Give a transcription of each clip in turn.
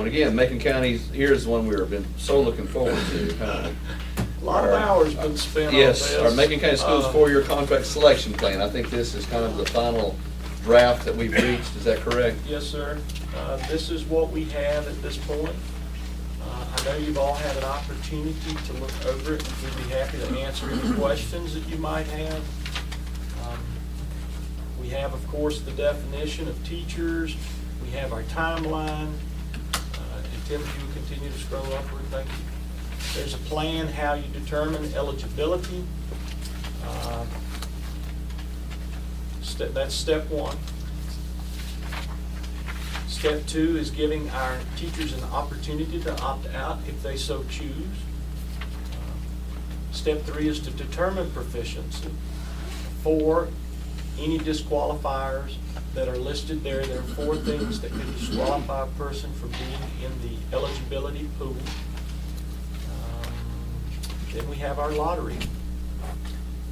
And again, Macon County, here's the one we've been so looking forward to. A lot of hours been spent on this. Yes, our Macon County Schools 4-year contract selection plan. I think this is kind of the final draft that we've reached. Is that correct? Yes, sir. This is what we have at this point. I know you've all had an opportunity to look over it. We'd be happy to answer any questions that you might have. We have, of course, the definition of teachers. We have our timeline. And Tim, if you would continue to scroll upward, thank you. There's a plan how you determine eligibility. That's step one. Step two is giving our teachers an opportunity to opt out if they so choose. Step three is to determine proficiency. 4, any disqualifiers that are listed there. There are 4 things that can disqualify a person from being in the eligibility pool. Then we have our lottery.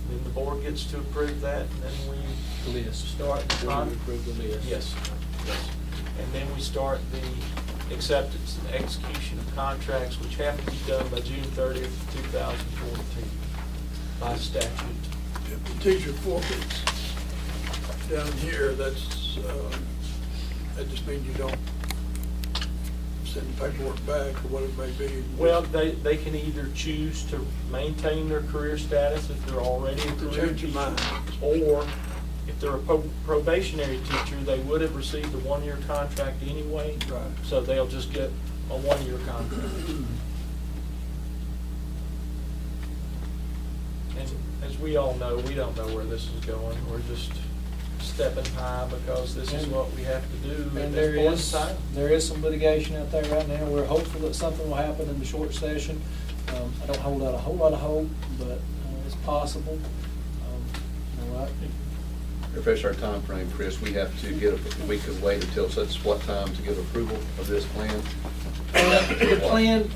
Then the board gets to approve that, and then we start the approve the list. Yes, yes. And then we start the acceptance and execution of contracts, which have to be done by June 30th, 2014 by statute. If the teacher forfeits down here, that just means you don't send paperwork back or what it may be. Well, they can either choose to maintain their career status if they're already a career teacher, or if they're a probationary teacher, they would have received a 1-year contract anyway, Right. So they'll just get a 1-year contract. And as we all know, we don't know where this is going. We're just stepping high because this is what we have to do. And there is some litigation out there right now. We're hopeful that something will happen in the short session. I don't hold out a whole lot of hope, but it's possible. Refresh our time frame, Chris. We have to get we could wait until such what time to give approval of this plan? The plan,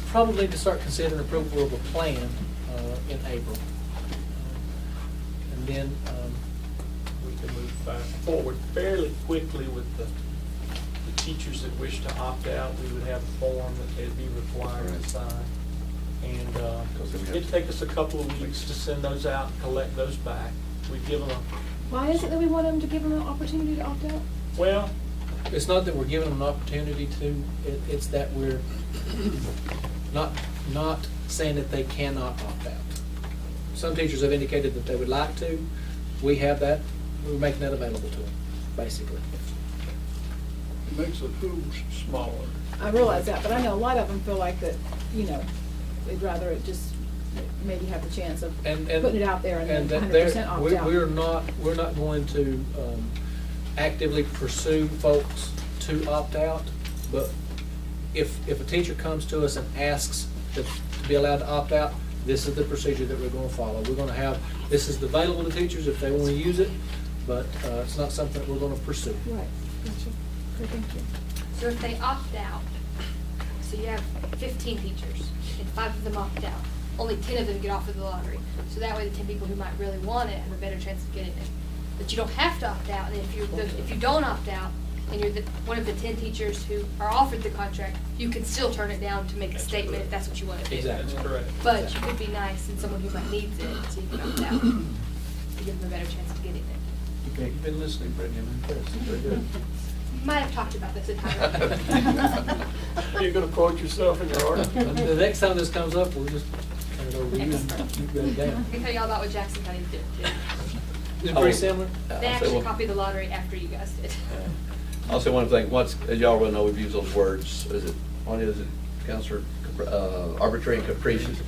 probably need to start considering approval of a plan in April. And then we can move forward fairly quickly with the teachers that wish to opt out. We would have a form that they'd be required to sign. And it'd take us a couple of weeks to send those out and collect those back. We'd give them a... Why is it that we want them to give them an opportunity to opt out? Well, it's not that we're giving them an opportunity to, it's that we're not saying that they cannot opt out. Some teachers have indicated that they would like to. We have that, we're making that available to them, basically. It makes the pools smaller. I realize that, but I know a lot of them feel like that, they'd rather it just maybe have the chance of putting it out there and then 100% opt out. We're not going to actively pursue folks to opt out, but if a teacher comes to us and asks to be allowed to opt out, this is the procedure that we're going to follow. We're going to have, this is available to teachers if they want to use it, but it's not something that we're going to pursue. Right, gotcha. Okay, thank you. So if they opt out, so you have 15 teachers, and 5 of them opt out, only 10 of them get offered the lottery. So that way the 10 people who might really want it have a better chance of getting it. But you don't have to opt out, and if you don't opt out, and you're one of the 10 teachers who are offered the contract, you can still turn it down to make a statement if that's what you want to do. Exactly. That's correct. But you could be nice and someone who might needs it, so you can opt out to give them a better chance of getting it. Okay, you've been listening, Brittany. I'm impressed. Very good. You might have talked about this entirely. Are you going to quote yourself in your article? The next time this comes up, we'll just turn it over to you and you write it down. I can tell you all about what Jackson County did too. Is it pretty similar? They actually copied the lottery after you guys did. I'll say one thing. As y'all well know, we've used those words. One is it, Counselor, arbitrary and capricious.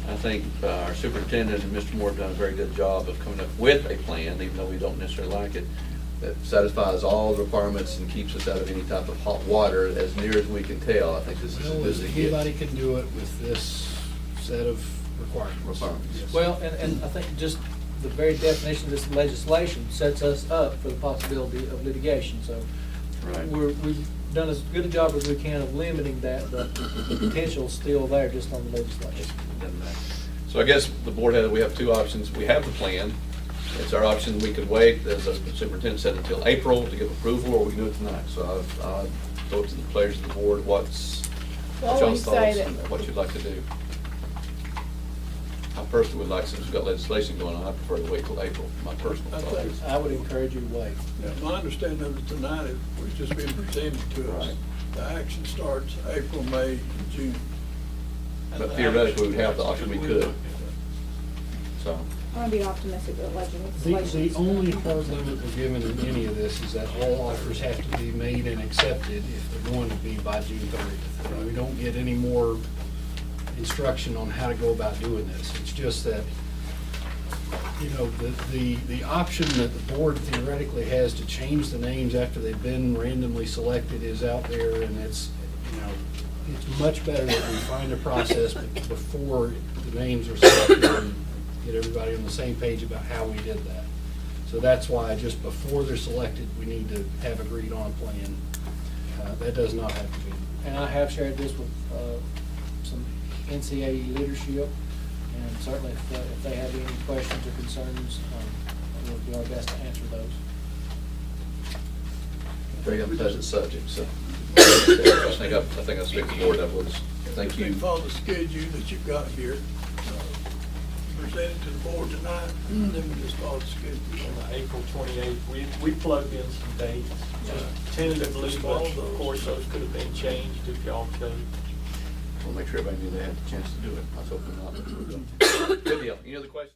I think our superintendent and Mr. Moore have done a very good job of coming up with a plan, even though we don't necessarily like it, that satisfies all the requirements and keeps us out of any type of hot water as near as we can tell. I think this is a good Anybody can do it with this set of requirements. Yes. Well, and I think just the very definition of this legislation sets us up for the possibility of litigation. So Right. we've done as good a job as we can of limiting that, but the potential's still there just on the legislation. Doesn't matter. So I guess the board we have 2 options. We have the plan. It's our option. We could wait, as the superintendent said, until April to give approval, or we can do it tonight. So go to the players of the board, what's Well, y'all's we say thoughts that- and what you'd like to do. I personally would like, since we've got legislation going on, I prefer to wait till April, my personal I thought think- is. I would encourage you to wait. Yeah, my understanding of it tonight, it was just being presented to us. Right. The action starts April, May, and June. But theoretically, we'd have the option, we could. So, I wanna be optimistic that legislation. The only hard limit we're given in any of this is that all offers have to be made and accepted if they're going to be by June 30th. And we don't get any more instruction on how to go about doing this. It's just that, you know, the option that the board theoretically has to change the names after they've been randomly selected is out there, and it's, you know, it's much better that we find a process before the names are selected and get everybody on the same page about how we did that. So that's why just before they're selected, we need to have agreed on a plan. That does not have to be. And I have shared this with some NCAE leadership, and certainly if they have any questions or concerns, we'll do our best to answer those. very unpleasant subject, so. I think I speak to the board, that was, thank Just you. follow the schedule that you've got here. Present it to the board tonight, and then we just follow the schedule. On the April 28th, we plugged in some dates, just tentatively, Just but follow of those. course, those could have been changed if y'all chose. We'll make sure everybody knew they had the chance to do it. I was hoping not, but we're good. Good deal. Any other questions?